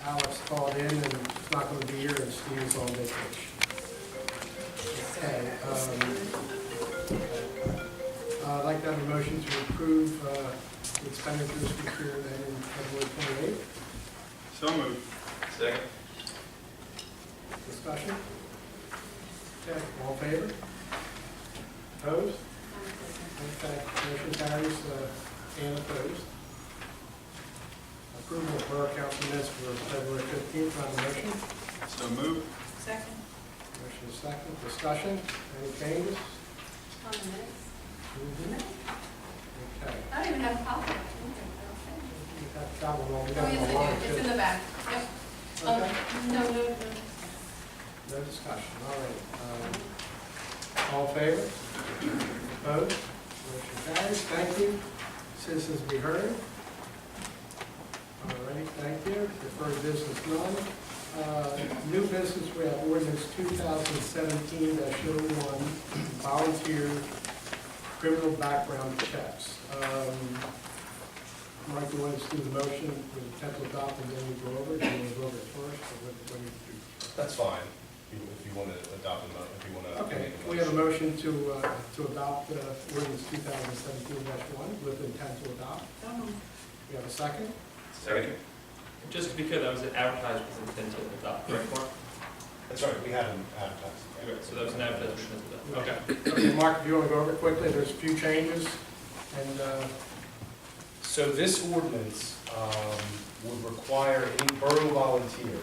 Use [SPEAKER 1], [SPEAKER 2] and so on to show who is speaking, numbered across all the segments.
[SPEAKER 1] Alex called in and is not going to be here, and Steve's on vacation. Okay. I'd like to have a motion to approve the expenditures for year ending February 28th.
[SPEAKER 2] So moved. Second.
[SPEAKER 1] Discussion? Okay, all in favor? Opposed? Okay, motion carries, and opposed. Approval of Borough Council minutes for February 15th, on the motion.
[SPEAKER 2] So moved.
[SPEAKER 3] Second.
[SPEAKER 1] Motion is second. Discussion? Any changes?
[SPEAKER 3] On the minutes?
[SPEAKER 1] Okay.
[SPEAKER 3] I don't even have a copy.
[SPEAKER 1] You got that one on. We
[SPEAKER 3] Oh,
[SPEAKER 1] got
[SPEAKER 3] yes,
[SPEAKER 1] one
[SPEAKER 3] I
[SPEAKER 1] on,
[SPEAKER 3] do. It's in
[SPEAKER 1] too.
[SPEAKER 3] the back. Yep.
[SPEAKER 1] Okay.
[SPEAKER 3] No.
[SPEAKER 1] No discussion. All right. All in favor? Opposed? Motion carries. Thank you. Citizens be heard. All right, thank you. Deferred business none. New business, we have ordinance 2017-01, volunteer criminal background checks. Mike, you want us to do the motion with the intent to adopt and then we go over it? Do you want to go over it first? Or what do you do?
[SPEAKER 4] That's fine, if you want to adopt a motion, if you want to.
[SPEAKER 1] Okay, we have a motion to adopt ordinance 2017-1 with intent to adopt. We have a second?
[SPEAKER 2] Second.
[SPEAKER 5] Just to be clear, that was advertised with intent to adopt, correct, Mark?
[SPEAKER 4] That's right, we haven't advertised.
[SPEAKER 5] Okay, so that was an advertisement with intent to adopt. Okay.
[SPEAKER 1] Okay, Mark, if you want to go over it quickly, there's a few changes. And
[SPEAKER 4] So this ordinance would require any borough volunteer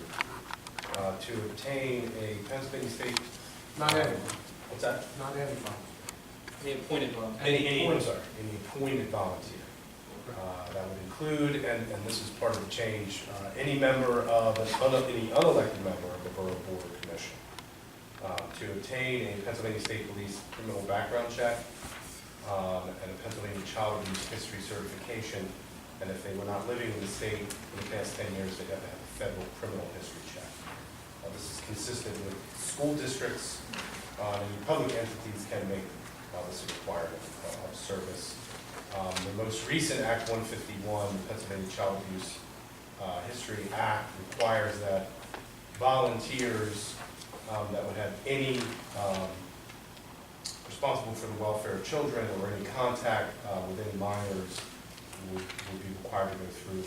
[SPEAKER 4] to obtain a Pennsylvania State.
[SPEAKER 1] not anyone,
[SPEAKER 4] What's that?
[SPEAKER 1] not anyone.
[SPEAKER 5] The appointed one.
[SPEAKER 4] I'm sorry, any appointed volunteer. That would include, and this is part of the change, any member of, any unelected member of the Borough Board or Commission to obtain a Pennsylvania State Police criminal background check and a Pennsylvania Child Abuse History certification. And if they were not living in the state in the past 10 years, they'd have to have a federal criminal history check. This is consistent with school districts, and public entities can make this a requirement of service. The most recent Act 151, the Pennsylvania Child Abuse History Act, requires that volunteers that would have any responsible for the welfare of children or any contact with any minors would be required to go through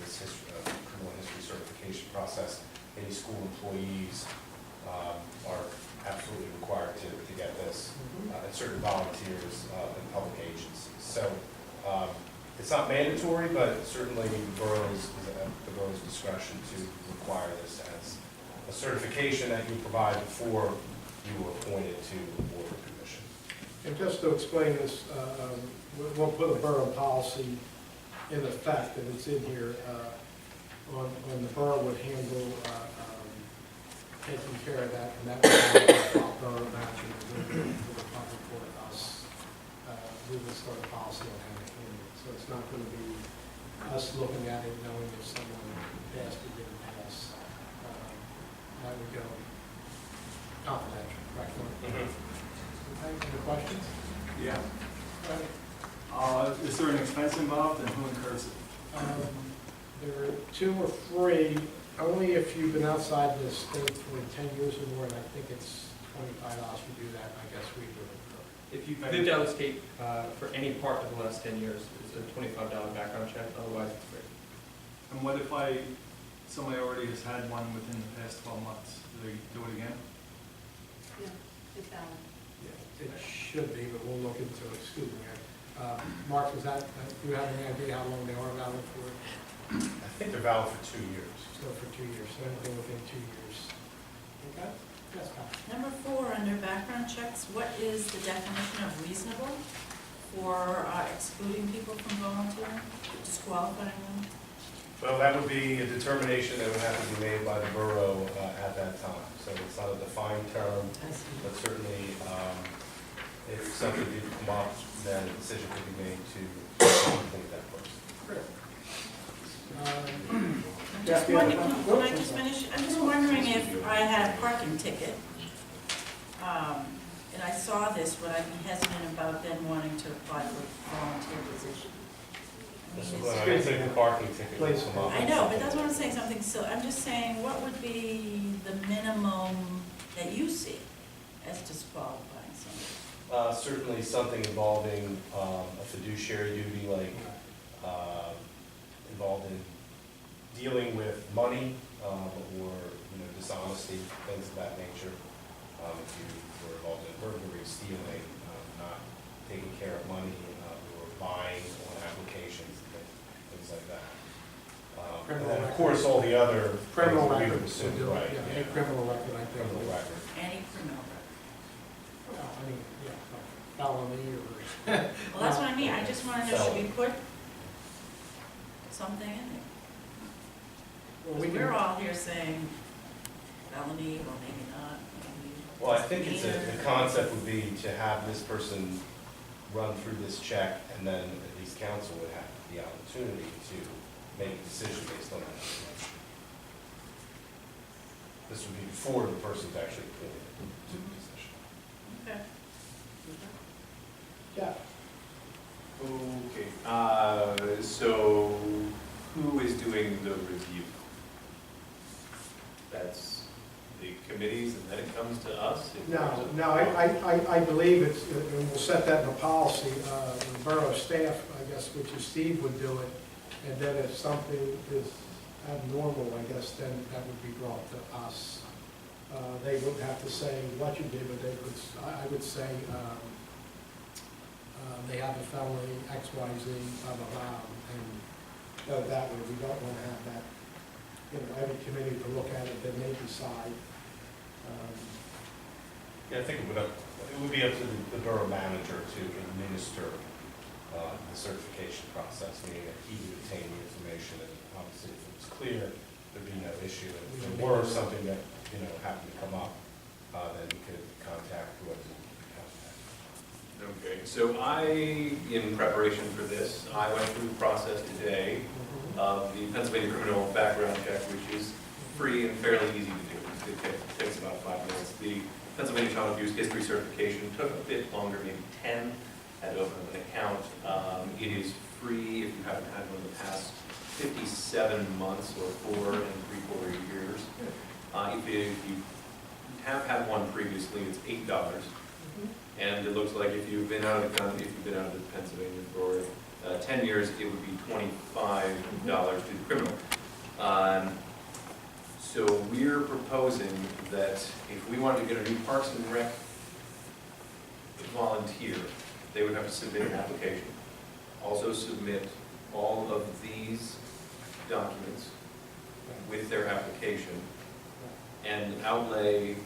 [SPEAKER 4] this criminal history certification process. Any school employees are absolutely required to get this, and certain volunteers in public agencies. So it's not mandatory, but certainly the borough's discretion to require this as a certification that you provide before you were appointed to the board or commission.
[SPEAKER 1] And just to explain this, we'll put a borough policy in effect, and it's in here, on the borough would handle taking care of that, and that would be a borough matching for the public for us. We would start a policy on how to handle it. So it's not going to be us looking at it knowing if someone passed or didn't pass. That would go confidential, correct? Okay, any questions?
[SPEAKER 2] Yeah.
[SPEAKER 1] Right.
[SPEAKER 2] Is there an expense involved and who incurs it?
[SPEAKER 1] There are 2 or 3, only if you've been outside the state for 10 years or more, and I think it's $25 to do that, I guess we would.
[SPEAKER 5] If you've lived out of the state for any part of the last 10 years, it's a $25 background check, otherwise it's free.
[SPEAKER 2] And what if somebody already has had one within the past 12 months? Do they do it again?
[SPEAKER 3] Yeah, it's valid.
[SPEAKER 1] Yeah, it should be, but we'll look into it, excuse me. Mark, do you have any idea how long they are valid for?
[SPEAKER 4] I think they're valid for 2 years.
[SPEAKER 1] So for 2 years, so anything within 2 years. Okay? Yes, Pat.
[SPEAKER 6] Number 4, under background checks, what is the definition of reasonable for excluding people from volunteering, disqualifying them?
[SPEAKER 4] Well, that would be a determination that would have to be made by the borough at that time. So it's not a defined term, but certainly if something did come up, then a decision could be made to complete that person.
[SPEAKER 1] Great.
[SPEAKER 6] Can I just finish? I'm just wondering if I had a parking ticket, and I saw this, would I be hesitant about then wanting to apply for a volunteer position?
[SPEAKER 4] This is
[SPEAKER 6] mean,
[SPEAKER 4] when I
[SPEAKER 1] Excuse
[SPEAKER 4] think
[SPEAKER 1] me.
[SPEAKER 4] the parking ticket will
[SPEAKER 1] Please.
[SPEAKER 4] come up.
[SPEAKER 6] I know, but that's what I'm saying, something silly. I'm just saying, what would be the minimum that you see as disqualifying somebody?
[SPEAKER 4] Certainly something involving a fiduciary duty, like involved in dealing with money or, dishonesty, things of that nature. If you were involved in burglary, stealing, not taking care of money, or buying on applications, things like that. And then, of course, all the other
[SPEAKER 1] Criminal
[SPEAKER 4] things that we would
[SPEAKER 1] record,
[SPEAKER 4] assume,
[SPEAKER 1] would do it,
[SPEAKER 4] right,
[SPEAKER 1] yeah,
[SPEAKER 4] yeah.
[SPEAKER 1] any criminal record, I think.
[SPEAKER 4] Criminal record.
[SPEAKER 6] Any criminal record?
[SPEAKER 1] Well, I mean, yeah, felony or.
[SPEAKER 6] Well, that's what I mean, I just wanna know, should we put something in there?
[SPEAKER 1] Well,
[SPEAKER 6] Because
[SPEAKER 1] we
[SPEAKER 6] we're
[SPEAKER 1] can,
[SPEAKER 6] all here saying felony, or maybe not, maybe.
[SPEAKER 4] Well, I think it's the
[SPEAKER 6] misdemeanor.
[SPEAKER 4] concept would be to have this person run through this check, and then at least council would have the opportunity to make a decision based on that information. This would be before the person's actually appointed to the position.
[SPEAKER 6] Okay.
[SPEAKER 1] yeah,
[SPEAKER 7] Okay, so who is doing the review? That's the committees and then it comes to us? in terms of-
[SPEAKER 1] I believe it's, and we'll set that in the policy, the borough staff, I guess, which is Steve would do it, and then if something is abnormal, I guess, then that would be brought to us. They wouldn't have to say what you did, but they would, I would say, they have a felony, X, Y, Z, blah, blah, blah, and go that way. We don't want to have that, every committee to look at it, then they decide.
[SPEAKER 4] Yeah, I think it would be up to the borough manager to administer the certification process, meaning that he would obtain the information, and obviously if it was clear, there'd be no issue. And if there were something that, happened to come up, then we could contact whoever we could contact.
[SPEAKER 7] Okay, so in preparation for this, I went through the process today of the Pennsylvania criminal background check, which is free and fairly easy to do. It takes about 5 minutes. The Pennsylvania Child Abuse History Certification took a bit longer, maybe 10, had to open up an account. It is free if you haven't had one in the past 57 months or 4 and 3/4 years. If you have had one previously, it's $8. And it looks like if you've been out of the country, if you've been out of Pennsylvania for 10 years, it would be $25 to the criminal. So we're proposing that if we wanted to get a new Parks and Rec volunteer, they would have to submit an application, also submit all of these documents with their application, and outlay,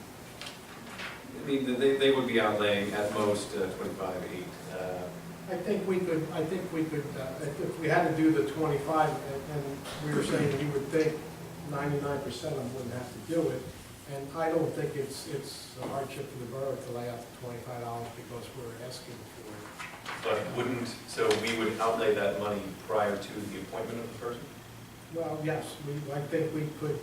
[SPEAKER 7] they would be outlaying at most $25,800.
[SPEAKER 1] I think we could, if we had to do the 25, and we were saying we would think 99% of them wouldn't have to do it, and I don't think it's a hardship to the borough to lay out the $25 because we're asking for it.
[SPEAKER 7] But so we would outlay that money prior to the appointment of the person?
[SPEAKER 1] Well, yes, I think we could,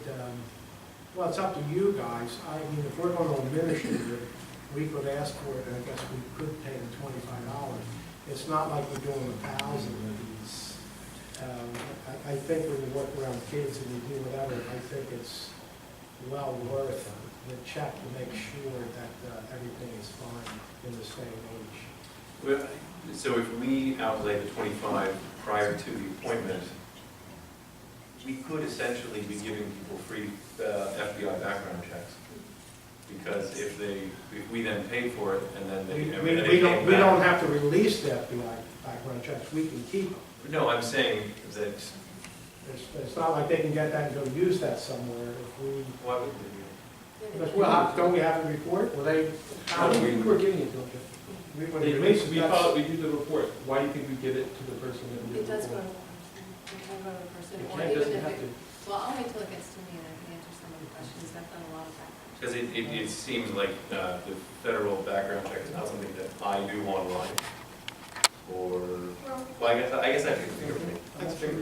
[SPEAKER 1] well, it's up to you guys. I mean, if we're going to administer it, we could ask for it, and I guess we could pay the $25. It's not like we're doing 1,000 of these. I think when you work around kids and you do whatever, I think it's well worth the check to make sure that everything is fine in this day and age.
[SPEAKER 7] Well, so if we outlay the 25 prior to the appointment, we could essentially be giving people free FBI background checks. Because if we then pay for it and then they,
[SPEAKER 1] We don't have to release the FBI background checks, we can keep them.
[SPEAKER 7] No, I'm saying that,
[SPEAKER 1] It's not like they can get that and go use that somewhere if we,
[SPEAKER 7] why would they?
[SPEAKER 1] because don't we have a report? Well, we're giving it to them. When they release it,
[SPEAKER 5] We do the report. Why do you think we give it to the person that we
[SPEAKER 3] It does go
[SPEAKER 5] report?
[SPEAKER 3] to the person,
[SPEAKER 5] It
[SPEAKER 3] or
[SPEAKER 5] can't,
[SPEAKER 3] even
[SPEAKER 5] doesn't
[SPEAKER 3] if
[SPEAKER 5] have
[SPEAKER 3] it,
[SPEAKER 5] to.
[SPEAKER 3] well, I'll wait till it gets to me and I can answer some of the questions. I've done a lot of background.
[SPEAKER 7] Because it seems like the federal background check is not something that I do online. Or, well, I guess I could figure it.
[SPEAKER 5] That's fair.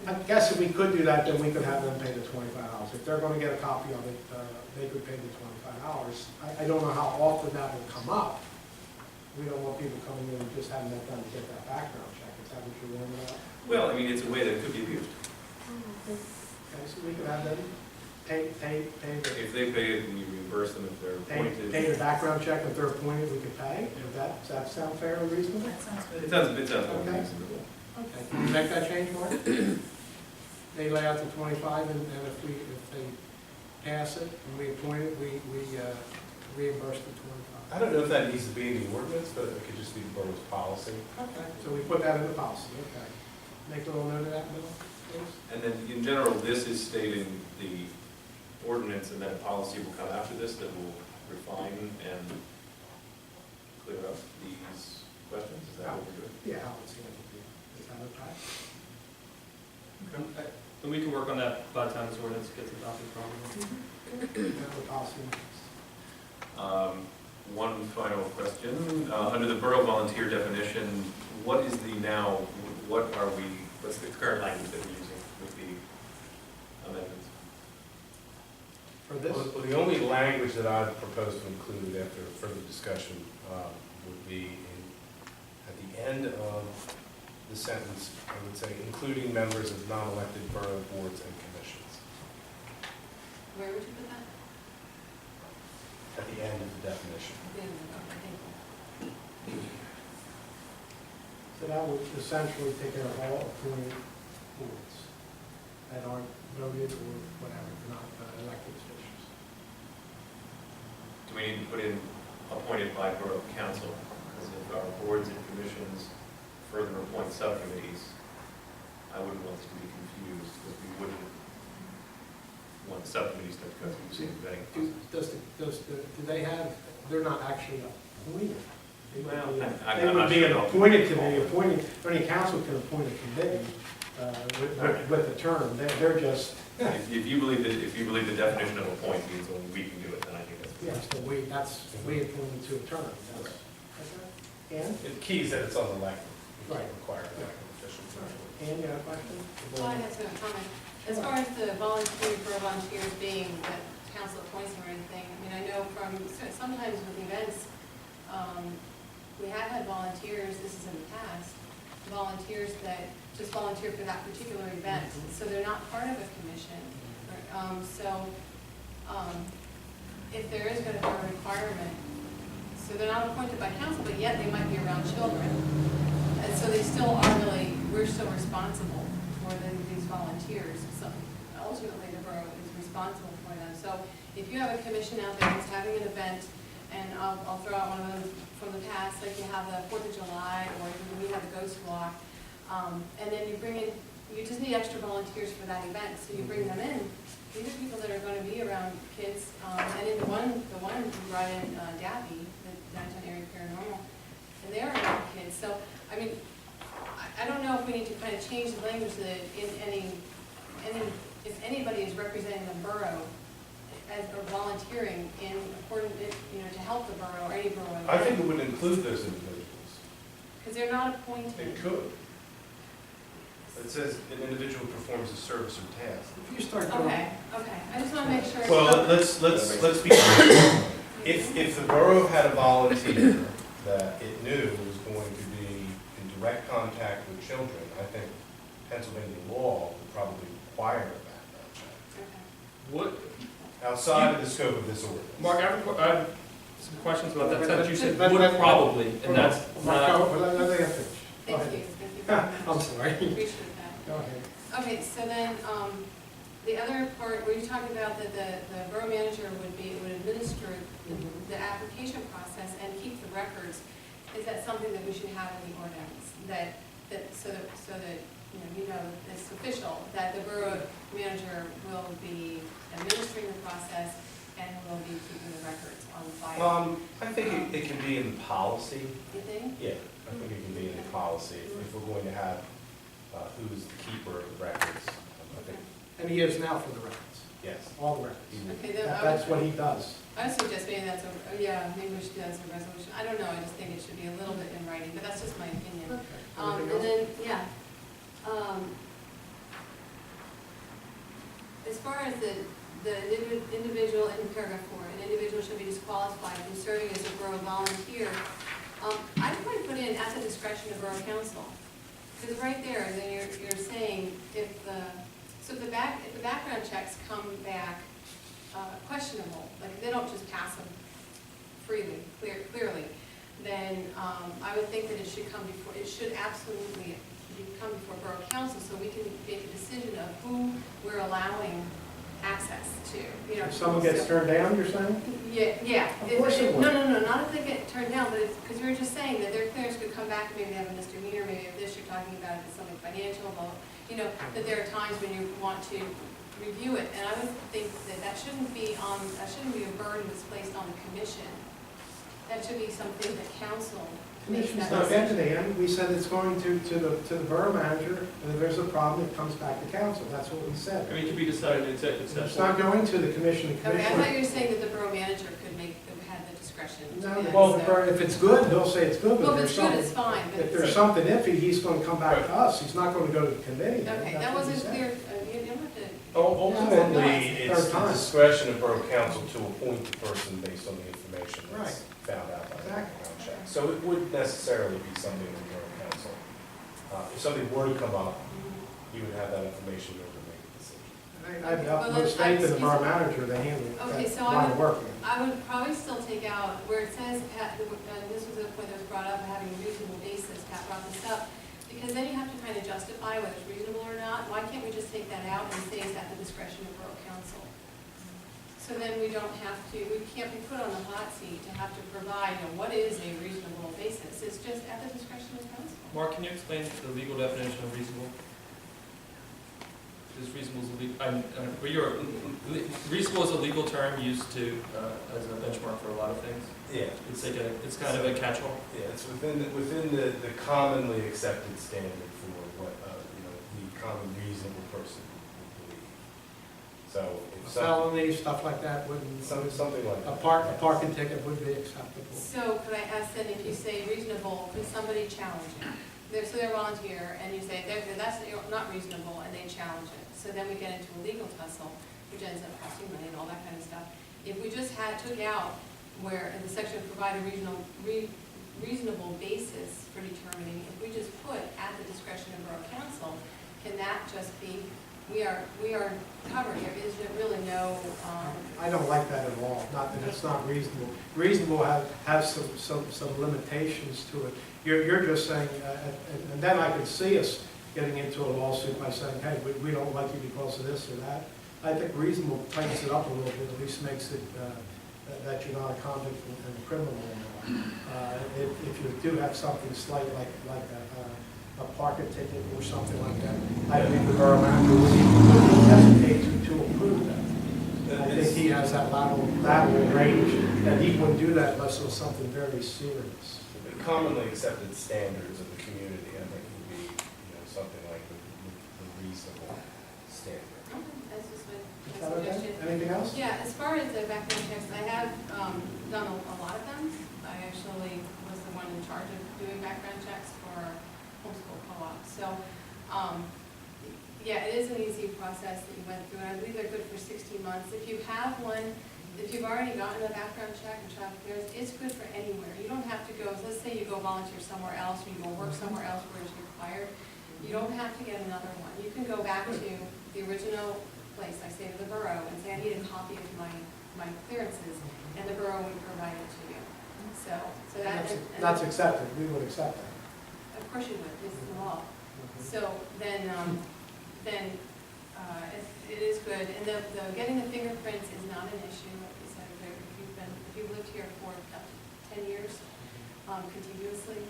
[SPEAKER 1] I guess if we could do that, then we could have them pay the $25. If they're gonna get a copy of it, they could pay the $25. I don't know how often that will come up. We don't want people coming in and just having that done to get that background check. If that what you're worried about?
[SPEAKER 7] Well, I mean, it's a way that could be abused.
[SPEAKER 1] Okay, so we could have them pay
[SPEAKER 7] If they pay it, we reimburse them if they're appointed.
[SPEAKER 1] the background check, if they're appointed, we could pay. Does that sound fair and reasonable?
[SPEAKER 6] That sounds good.
[SPEAKER 7] It sounds
[SPEAKER 1] Okay.
[SPEAKER 7] reasonable.
[SPEAKER 1] Okay, can you make that change, Mark? They lay out the 25, and if they pass it, and we appoint it, we reimburse the 25.
[SPEAKER 4] I don't know if that needs to be in the ordinance, but it could just be the borough's policy.
[SPEAKER 1] Okay, so we put that in the policy, okay. Make a little note of that, Bill, please.
[SPEAKER 7] And then in general, this is stating the ordinance, and then a policy will come after this that will refine and clear up these questions. Is that what we're doing?
[SPEAKER 1] Yeah, I would see it. Is that okay?
[SPEAKER 5] And we can work on that by the time this ordinance gets adopted probably.
[SPEAKER 1] Have the policy.
[SPEAKER 7] One final question. Under the borough volunteer definition, what is what's the current language that we're using with the amendments?
[SPEAKER 1] For this,
[SPEAKER 4] Well, the only language that I've proposed to include after further discussion would be at the end of the sentence, I would say, including members of non-elected borough boards and commissions.
[SPEAKER 3] Where would you put that?
[SPEAKER 4] At the end of the definition.
[SPEAKER 1] so that would essentially take care of all appointed boards that aren't voted or whatever, not elected officials.
[SPEAKER 7] Do we need to put in appointed by borough council? Because if our boards and commissions further appoint subcommittees, I wouldn't want us to be confused, because we wouldn't want the subcommittees to go through the same vetting process.
[SPEAKER 1] Do they have, they're not actually appointed. They would
[SPEAKER 7] Well,
[SPEAKER 1] be-
[SPEAKER 7] I'm
[SPEAKER 1] They
[SPEAKER 7] not
[SPEAKER 1] would be
[SPEAKER 7] sure
[SPEAKER 1] an
[SPEAKER 7] about-
[SPEAKER 1] appointed committee, any council can appoint a committee with the term, they're just,
[SPEAKER 7] If you believe the definition of appoint means only we can do it, then I think that's.
[SPEAKER 1] yes, but we appointed to a term. That's- Ann?
[SPEAKER 4] The key is that it's unelected. We
[SPEAKER 1] Right.
[SPEAKER 4] can't require elected officials.
[SPEAKER 1] Ann, you have a question?
[SPEAKER 3] Well, I have some comment. As far as the volunteers being that council appoints them or anything, I mean, I know from, sometimes with events, we have had volunteers, this is in the past, volunteers that just volunteer for that particular event, so they're not part of a commission. If there is going to be a requirement, so they're not appointed by council, but yet they might be around children. And so they still are really, we're still responsible for these volunteers. So ultimately, the borough is responsible for them. So if you have a commission out there that's having an event, and I'll throw out one of them from the past, like you have the 4th of July, or we have the Ghost Walk, and then you bring in, you just need extra volunteers for that event, so you bring them in. These are people that are going to be around kids, and in the one who brought in Dabby, the Downingtown Area Paranormal, and they're around kids. So, I mean, I don't know if we need to kind of change the language that if anybody is representing the borough or volunteering in accordance, to help the borough or any borough.
[SPEAKER 4] I think it would include those individuals.
[SPEAKER 3] Because they're not appointed.
[SPEAKER 4] It could. It says an individual performs a service or task.
[SPEAKER 1] If you start doing.
[SPEAKER 3] Okay, I just want to make sure.
[SPEAKER 4] Well, let's be clear. If the borough had a volunteer that it knew was going to be in direct contact with children, I think Pennsylvania law would probably require a background check.
[SPEAKER 3] Okay.
[SPEAKER 5] What,
[SPEAKER 4] Outside of the scope of this ordinance.
[SPEAKER 5] Mark, I have some questions about that sentence. You said
[SPEAKER 1] But-
[SPEAKER 5] would probably, and that's
[SPEAKER 1] Mark,
[SPEAKER 5] not.
[SPEAKER 1] let me finish. Go
[SPEAKER 3] Thank
[SPEAKER 1] ahead.
[SPEAKER 3] you very much.
[SPEAKER 1] I'm sorry.
[SPEAKER 3] Appreciate that.
[SPEAKER 1] Go ahead.
[SPEAKER 3] Okay, so then, the other part, where you talking about that the borough manager would administer the application process and keep the records, is that something that we should have in the ordinance? So that it's official, that the borough manager will be administering the process and will be keeping the records on file?
[SPEAKER 4] I think it can be in the policy.
[SPEAKER 3] You think?
[SPEAKER 4] Yeah, I think it can be in the policy if we're going to have who's the keeper of the records. I think,
[SPEAKER 1] And he is now for the records,
[SPEAKER 4] yes.
[SPEAKER 1] all the records.
[SPEAKER 4] he would.
[SPEAKER 3] Okay, then
[SPEAKER 1] That's what he does.
[SPEAKER 3] I would suggest maybe maybe we should do that as a resolution. I don't know, I just think it should be a little bit in writing, but that's just my opinion.
[SPEAKER 1] Anything
[SPEAKER 3] And
[SPEAKER 1] else?
[SPEAKER 3] then, as far as the individual in paragraph 4, an individual should be disqualified from serving as a borough volunteer. I'd probably put in at the discretion of borough council. Because right there, then you're saying if the background checks come back questionable, like they don't just pass them freely, clearly, then I would think that it should absolutely come before Borough Council so we can make a decision of who we're allowing access to, you know.
[SPEAKER 1] If someone gets turned down, you're saying?
[SPEAKER 3] Yeah.
[SPEAKER 1] Of course it would.
[SPEAKER 3] No, not if they get turned down, but it's, because you were just saying that their clearance could come back, maybe they have a misdemeanor, maybe if this, you're talking about if it's something financial, you know, that there are times when you want to review it, and I would think that shouldn't be a burden that's placed on the commission. That should be something that council makes
[SPEAKER 1] Commission's
[SPEAKER 3] that
[SPEAKER 1] not
[SPEAKER 3] decision.
[SPEAKER 1] entity, we said it's going to the borough manager, and if there's a problem, it comes back to council, that's what we said.
[SPEAKER 5] I mean, it could be decided in executive
[SPEAKER 1] It's
[SPEAKER 5] session.
[SPEAKER 1] not going to the commission, the
[SPEAKER 3] Okay, I thought
[SPEAKER 1] commission.
[SPEAKER 3] you were saying that the borough manager had the discretion to do
[SPEAKER 1] No,
[SPEAKER 3] that,
[SPEAKER 1] well,
[SPEAKER 3] so-
[SPEAKER 1] if it's good, they'll say it's good,
[SPEAKER 3] Well,
[SPEAKER 1] but
[SPEAKER 3] if
[SPEAKER 1] if
[SPEAKER 3] it's
[SPEAKER 1] there's
[SPEAKER 3] good, it's
[SPEAKER 1] something,
[SPEAKER 3] fine, but
[SPEAKER 1] if
[SPEAKER 3] it's,
[SPEAKER 1] there's something iffy, he's gonna come back to us, he's not gonna go to the committee.
[SPEAKER 3] okay,
[SPEAKER 1] That's
[SPEAKER 3] that
[SPEAKER 1] what we
[SPEAKER 3] wasn't
[SPEAKER 1] said.
[SPEAKER 3] clear, you don't have to,
[SPEAKER 4] Ultimately, it's
[SPEAKER 1] Third
[SPEAKER 4] the
[SPEAKER 1] time.
[SPEAKER 4] discretion of Borough Council to appoint the person based on the information that's found out by the
[SPEAKER 1] Exactly.
[SPEAKER 4] background check. So it wouldn't necessarily be something in Borough Council. If something were to come up, you would have that information in order to make a decision.
[SPEAKER 1] I have utmost faith in the borough manager to handle
[SPEAKER 3] Okay,
[SPEAKER 1] that
[SPEAKER 3] so I
[SPEAKER 1] line of
[SPEAKER 3] would-
[SPEAKER 1] work.
[SPEAKER 3] I would probably still take out where it says, this was a point that was brought up, having a reasonable basis, Pat brought this up, because then you have to kind of justify whether it's reasonable or not. Why can't we just take that out and say it's at the discretion of Borough Council? So then we can't be put on the hot seat to have to provide, you know, what is a reasonable basis? It's just at the discretion of council.
[SPEAKER 5] Mark, can you explain the legal definition of reasonable? Is reasonable reasonable is a legal term used to, as a benchmark for a lot of things.
[SPEAKER 4] Yeah.
[SPEAKER 5] It's kind of a catch-all.
[SPEAKER 4] Yeah, it's within the commonly accepted standard for what, the common reasonable person would believe. So if
[SPEAKER 1] Felony, stuff like that wouldn't,
[SPEAKER 4] something like
[SPEAKER 1] a
[SPEAKER 4] that.
[SPEAKER 1] parking ticket would be acceptable.
[SPEAKER 3] So could I ask then, if you say reasonable, could somebody challenge it? So they're volunteer, and you say, that's not reasonable, and they challenge it. So then we get into a legal tussle, which ends up costing money and all that kind of stuff. If we just took out where in the section provide a reasonable basis for determining, if we just put at the discretion of Borough Council, can that just be, we are covered, there is really no,
[SPEAKER 1] I don't like that at all, not that it's not reasonable. Reasonable has some limitations to it. You're just saying, and then I could see us getting into a lawsuit by saying, hey, we don't like you because of this or that. I think reasonable tightens it up a little bit, at least makes it that you're not a convict and a criminal anymore. If you do have something slight like a parking ticket or something like that, I think the borough manager would hesitate to approve that. I think he has that lateral range, and he wouldn't do that unless it was something very serious.
[SPEAKER 4] The commonly accepted standards of the community, I think, would be, something like the reasonable standard.
[SPEAKER 3] that's just my
[SPEAKER 1] Is that okay?
[SPEAKER 3] suggestion.
[SPEAKER 1] Anything else?
[SPEAKER 3] Yeah, as far as the background checks, I have done a lot of them. I actually was the one in charge of doing background checks for homeschool co-op. So, yeah, it is an easy process that you went through, and I believe they're good for 16 months. If you have one, if you've already gotten a background check and child clearance, it's good for anywhere. You don't have to go, let's say you go volunteer somewhere else, or you go work somewhere else where it's required. You don't have to get another one. You can go back to the original place, I say to the borough, and say, I need a copy of my clearances, and the borough would provide it to you. So that.
[SPEAKER 1] That's accepted, we would accept that.
[SPEAKER 3] Of course you would, this is the law. So then it is good, and the getting the fingerprints is not an issue, like you said, if you've lived here for up to 10 years contiguously.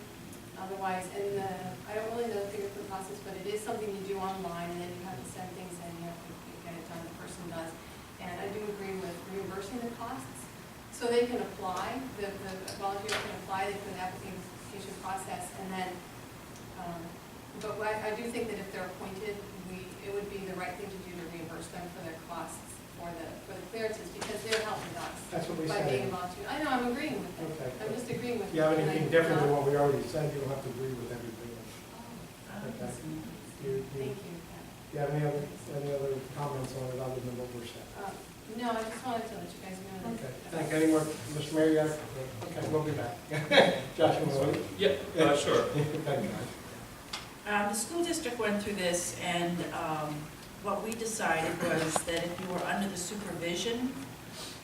[SPEAKER 3] Otherwise, and I don't really know the fingerprint process, but it is something you do online, and then you have to send things in, you have to get it done, the person does. And I do agree with reimbursing the costs, so they can apply, the volunteer can apply, they put an application process, and then, but I do think that if they're appointed, it would be the right thing to do to reimburse them for their costs for the clearances, because they're helping us
[SPEAKER 1] That's what we
[SPEAKER 3] by being
[SPEAKER 1] said.
[SPEAKER 3] a volunteer. I know, I'm agreeing with it.
[SPEAKER 1] Okay.
[SPEAKER 3] I'm just agreeing with
[SPEAKER 1] If you have
[SPEAKER 3] it.
[SPEAKER 1] anything different than what we already said, you don't have to agree with everything. Okay. You
[SPEAKER 3] Thank you.
[SPEAKER 1] have any other comments on it other than what we're saying?
[SPEAKER 3] No, I just wanted to let you guys know that.
[SPEAKER 1] Okay, thank you. Any more, Mr. Mayor, you got- okay, we'll be back. Josh, you want to wait?
[SPEAKER 5] Yeah, sure.
[SPEAKER 1] Thank you, Josh.
[SPEAKER 6] The school district went through this, and what we decided was that if you were under the supervision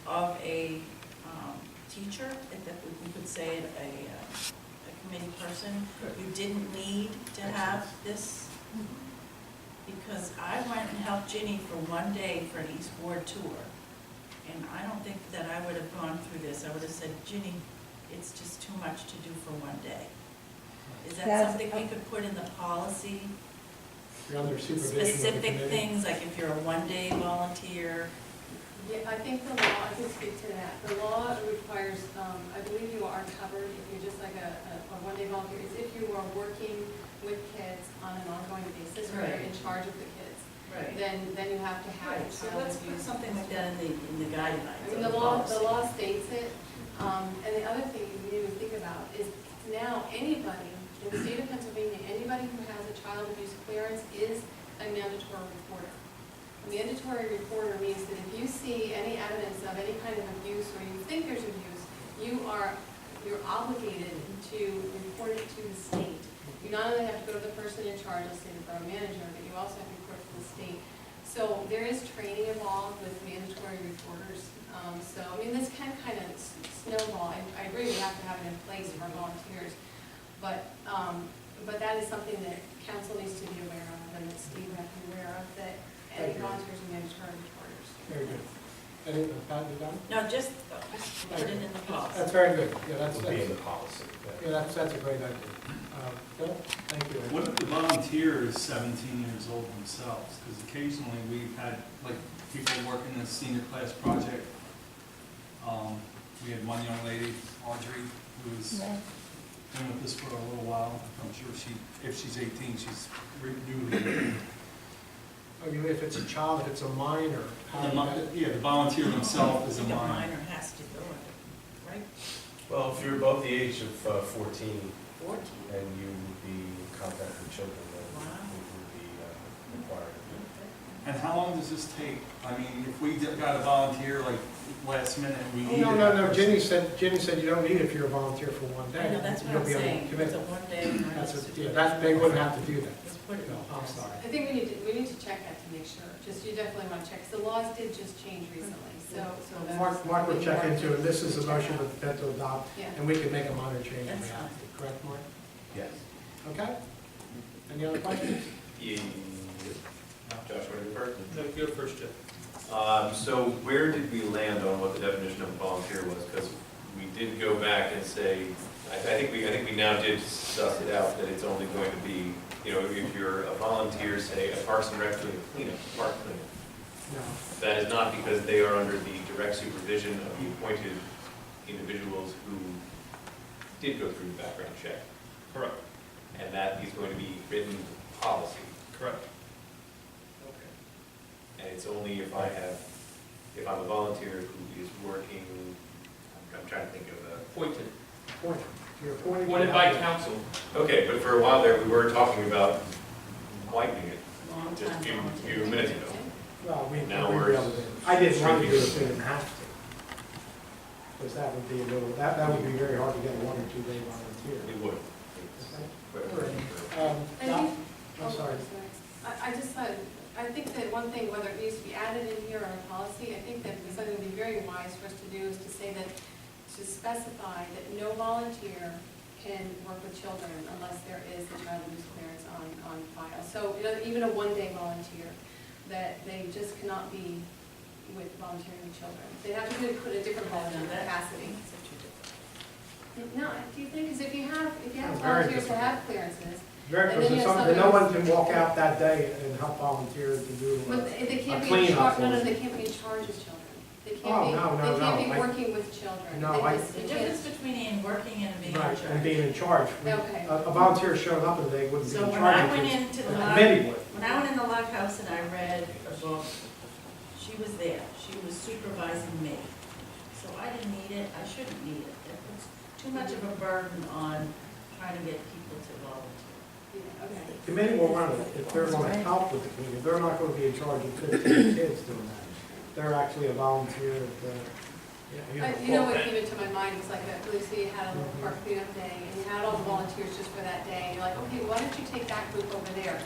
[SPEAKER 6] of a teacher, if that we could say a committee person, you didn't need to have this. Because I went and helped Ginny for one day for an East Ward tour, and I don't think that I would have gone through this. I would have said, Ginny, it's just too much to do for one day. Is that
[SPEAKER 8] Yes.
[SPEAKER 6] something we could put in the policy?
[SPEAKER 1] You're under supervision of the
[SPEAKER 6] Specific
[SPEAKER 1] committee.
[SPEAKER 6] things, like if you're a one-day volunteer?
[SPEAKER 3] Yeah, I think the law, I can speak to that. The law requires, I believe you are covered if you're just like a one-day volunteer. It's if you are working with kids on an ongoing basis, or you're in charge of the kids, then you have to have
[SPEAKER 6] Right, so
[SPEAKER 3] child
[SPEAKER 6] let's put
[SPEAKER 3] abuse.
[SPEAKER 6] something like that in the guidelines.
[SPEAKER 3] I mean,
[SPEAKER 6] of
[SPEAKER 3] the law
[SPEAKER 6] policy.
[SPEAKER 3] states it, and the other thing you need to think about is now anybody in the state of Pennsylvania, anybody who has a child abuse clearance is a mandatory reporter. A mandatory reporter means that if you see any evidence of any kind of abuse, or you think there's abuse, you're obligated to report it to the state. You not only have to go to the person in charge, let's say the borough manager, but you also have to report to the state. So there is training involved with mandatory reporters. So, I mean, this can kind of snowball. I agree we have to have it in place for volunteers. But that is something that council needs to be aware of, and that Steve has to be aware of, that any
[SPEAKER 1] Thank you.
[SPEAKER 3] volunteers are mandatory reporters.
[SPEAKER 1] Very good. Any, Pat, you done?
[SPEAKER 6] No, just put it in the policy.
[SPEAKER 1] That's very good. Yeah,
[SPEAKER 4] It
[SPEAKER 1] that's,
[SPEAKER 4] would be in
[SPEAKER 1] that's,
[SPEAKER 4] the policy.
[SPEAKER 1] that's a great idea. Bill, thank you.
[SPEAKER 2] What if the volunteer is 17 years old themselves? Because occasionally we've had, like, people working in a senior class project. We had one young lady, Audrey, who was been with us for a little while. I'm sure if she's 18, she's newly.
[SPEAKER 1] I mean, if it's a child, if it's a minor, how do you
[SPEAKER 2] Yeah, the volunteer themselves
[SPEAKER 6] I
[SPEAKER 2] is a
[SPEAKER 6] think a
[SPEAKER 2] minor.
[SPEAKER 6] minor has to go in, right?
[SPEAKER 4] Well, if you're above the age of 14,
[SPEAKER 6] 14.
[SPEAKER 4] and you would be in contact with children, then
[SPEAKER 6] Wow.
[SPEAKER 4] it would be required.
[SPEAKER 2] And how long does this take? I mean, if we got a volunteer, like, last minute, we need.
[SPEAKER 1] No, Ginny said you don't need it if you're a volunteer for one day.
[SPEAKER 6] I know, that's what
[SPEAKER 1] You'll
[SPEAKER 6] I'm
[SPEAKER 1] be on the
[SPEAKER 6] saying,
[SPEAKER 1] committee.
[SPEAKER 6] it's a one-day.
[SPEAKER 1] They wouldn't have to do that.
[SPEAKER 6] Let's put it in
[SPEAKER 1] No,
[SPEAKER 6] the
[SPEAKER 1] I'm
[SPEAKER 6] policy.
[SPEAKER 1] sorry.
[SPEAKER 3] I think we need to check that to make sure. You definitely want to check, 'cause the laws did just change recently, so.
[SPEAKER 1] Mark will check into it. This is a motion with the to adopt,
[SPEAKER 3] Yeah.
[SPEAKER 1] and we can make a minor change if we
[SPEAKER 6] That's
[SPEAKER 1] have to. Correct, Mark?
[SPEAKER 4] Yes.
[SPEAKER 1] Okay? Any other questions?
[SPEAKER 7] Josh, want to go first?
[SPEAKER 5] No, go first, Jeff.
[SPEAKER 7] So where did we land on what the definition of volunteer was? Because we did go back and say, I think we now did suss it out, that it's only going to be, if you're a volunteer, say, a Parks and Rec doing a cleanup, park cleanup.
[SPEAKER 1] No.
[SPEAKER 7] That is not because they are under the direct supervision of the appointed individuals who did go through the background check.
[SPEAKER 5] Correct.
[SPEAKER 7] And that is going to be written policy.
[SPEAKER 5] Correct.
[SPEAKER 7] And it's only if I'm a volunteer who is working, I'm trying to think of
[SPEAKER 5] Appointed.
[SPEAKER 1] Appointed. You're appointed.
[SPEAKER 5] Appointed by council.
[SPEAKER 7] okay, but for a while there, we were talking about widening it,
[SPEAKER 6] Long
[SPEAKER 7] just a
[SPEAKER 6] time
[SPEAKER 7] few
[SPEAKER 6] volunteer.
[SPEAKER 7] minutes ago.
[SPEAKER 1] Well,
[SPEAKER 7] Now
[SPEAKER 1] we
[SPEAKER 7] we're
[SPEAKER 1] really did. I didn't want to do it,
[SPEAKER 7] shrinking.
[SPEAKER 1] we didn't have to. Because that would be a little, that would be very hard to get a 1 or 2 day volunteer.
[SPEAKER 7] It would.
[SPEAKER 1] Doc? I'm sorry.
[SPEAKER 3] I just thought, I think that one thing, whether it needs to be added in here or a policy, I think that something that would be very wise for us to do is to say that, to specify that no volunteer can work with children unless there is a child abuse clearance on file. So, even a one-day volunteer, that they just cannot be with volunteering with children. They have to put a different volunteer capacity. No, do you think, because if you have
[SPEAKER 1] Very
[SPEAKER 3] volunteers
[SPEAKER 1] different.
[SPEAKER 3] that have clearances,
[SPEAKER 1] Very,
[SPEAKER 3] And then you
[SPEAKER 1] because
[SPEAKER 3] have
[SPEAKER 1] no
[SPEAKER 3] somebody-
[SPEAKER 1] one can walk out that day and help volunteer to do.
[SPEAKER 3] but they can't
[SPEAKER 1] A
[SPEAKER 3] be in
[SPEAKER 1] cleanup
[SPEAKER 3] charge,
[SPEAKER 1] or-
[SPEAKER 3] they can't be in charge of children. They
[SPEAKER 1] Oh,
[SPEAKER 3] can't be,
[SPEAKER 1] no,
[SPEAKER 3] they can't be
[SPEAKER 1] no,
[SPEAKER 3] working with children.
[SPEAKER 1] No,
[SPEAKER 3] They
[SPEAKER 1] I-
[SPEAKER 3] just-
[SPEAKER 6] The
[SPEAKER 3] they
[SPEAKER 6] difference
[SPEAKER 3] can't-
[SPEAKER 6] between working and being in
[SPEAKER 1] Right,
[SPEAKER 6] charge.
[SPEAKER 1] and being in charge.
[SPEAKER 3] Okay.
[SPEAKER 1] A volunteer showing up and they wouldn't be
[SPEAKER 6] So
[SPEAKER 1] in
[SPEAKER 6] when
[SPEAKER 1] charge.
[SPEAKER 6] I went
[SPEAKER 1] because
[SPEAKER 6] into the
[SPEAKER 1] the
[SPEAKER 6] log,
[SPEAKER 1] committee would.
[SPEAKER 6] when I went in the log house and I read a book, she was there, she was supervising me. So I didn't need it, I shouldn't need it. It puts too much of a burden on trying to get people to volunteer.
[SPEAKER 3] Yeah, okay.
[SPEAKER 1] The committee will run it if they're going to help with the committee. They're not going to be in charge of 15 kids doing that. They're actually a volunteer
[SPEAKER 3] You know what came into my mind was like, Lucy had a little park cleanup day, and you had all the volunteers just for that day, and you're like, okay, why don't you take that group over there?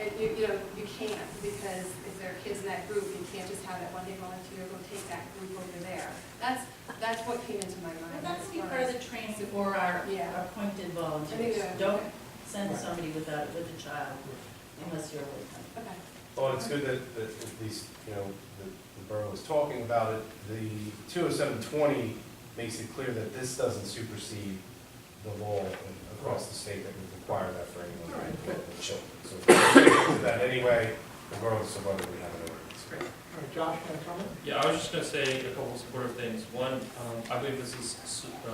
[SPEAKER 3] And you know, you can't, because if there are kids in that group, you can't just have that one day volunteer go take that group over there. That's what came into my mind.
[SPEAKER 6] But that's be part of the training for our
[SPEAKER 3] Yeah.
[SPEAKER 6] appointed
[SPEAKER 3] I
[SPEAKER 6] volunteers.
[SPEAKER 3] think,
[SPEAKER 6] Don't
[SPEAKER 3] okay.
[SPEAKER 6] send somebody with a child unless you're with them.
[SPEAKER 3] Okay.
[SPEAKER 4] Well, it's good that at least, you know, the borough is talking about it. The 20720 makes it clear that this doesn't supersede the law across the state that would require that for anyone
[SPEAKER 1] All right,
[SPEAKER 4] with children. So if we that anyway, regardless of whether we have an ordinance.
[SPEAKER 1] All right, Josh, can I comment?
[SPEAKER 5] Yeah, I was just gonna say a couple of supportive things. One, I believe this is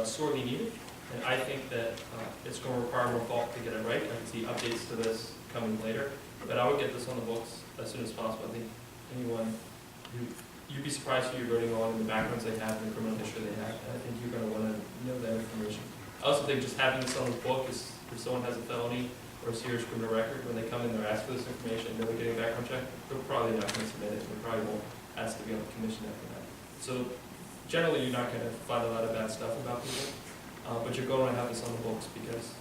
[SPEAKER 5] sorely needed, and I think that it's gonna require more thought to get it right. I can see updates to this coming later, but I would get this on the books as soon as possible. I think anyone, you'd be surprised who you're voting on and the backgrounds they have and the criminal history they have, and I think you're gonna wanna know that information. I also think just having this on the book is, if someone has a felony or a serious criminal record, when they come in, they're asked for this information, and they're getting a background check, they're probably not gonna submit it, they probably won't ask to be on the commission after that. So generally, you're not gonna find a lot of bad stuff about people, but you're going to have this on the books because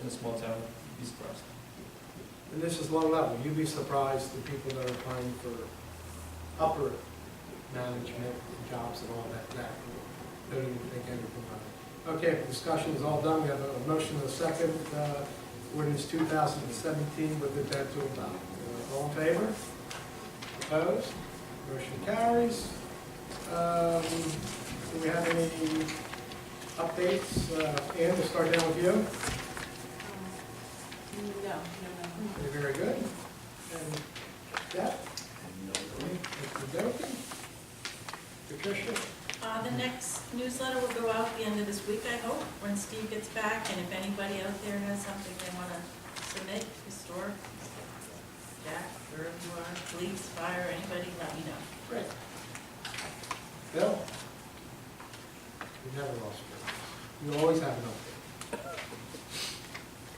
[SPEAKER 5] in a small town, you'd be surprised.
[SPEAKER 1] And this is low level. You'd be surprised the people that are applying for upper management jobs and all that don't even think anything of it. Okay, if the discussion is all done, we have a motion and a second, ordinance 2017 with intent to adopt. All in favor? Opposed? Motion carries. Do we have any updates? Ann, we'll start down with you.
[SPEAKER 3] No.
[SPEAKER 1] Okay, very good. And Jeff? Okey-dokey. Patricia?
[SPEAKER 6] The next newsletter will go out at the end of this week, I hope, when Steve gets back, and if anybody out there has something they want to submit, historic, Jack, wherever you are, police, fire, anybody, let me know.
[SPEAKER 1] Great. Bill? You never lost your, you always have an update.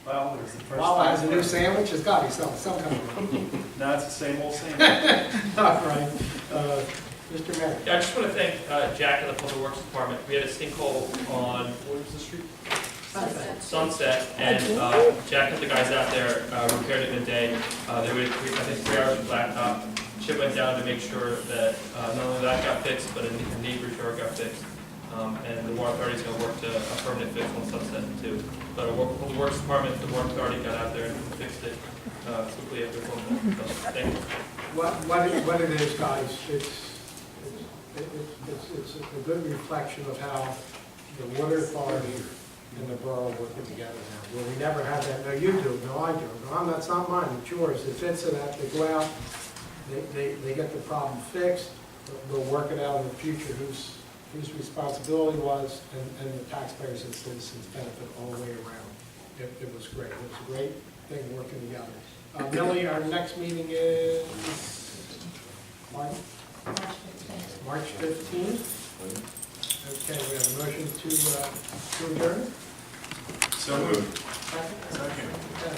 [SPEAKER 2] Well, there's the first.
[SPEAKER 1] Wawa has a new sandwich, it's got to be some kind of.
[SPEAKER 2] No, it's the same old same.
[SPEAKER 1] All right. Mr. Mayor?
[SPEAKER 5] Yeah, I just want to thank Jack and the Public Works Department. We had a sinkhole on, what was the street? Sunset, and Jack and the guys out there repaired it in a day. They waited, I think, 3 hours with blacktop. Chip went down to make sure that not only that got fixed, but a neighbor's yard got fixed. And the Water Authority's going to work to a permanent fix on Sunset too. But our Public Works Department, the Water Authority got out there and fixed it quickly after phone call. So, thank you.
[SPEAKER 1] What it is, guys, it's a good reflection of how the Water Authority and the borough working together now. Where we never had that, no you do, no I do, no that's not mine, it's yours, it fits in that, they go out, they get the problem fixed, they'll work it out in the future, whose responsibility was, and the taxpayers and citizens benefit all the way around. It was great, it was a great thing working together. Millie, our next meeting is March 15th. Okay, we have a motion to adjourn.
[SPEAKER 2] So moved.
[SPEAKER 1] Second?
[SPEAKER 2] Second.
[SPEAKER 1] Okay.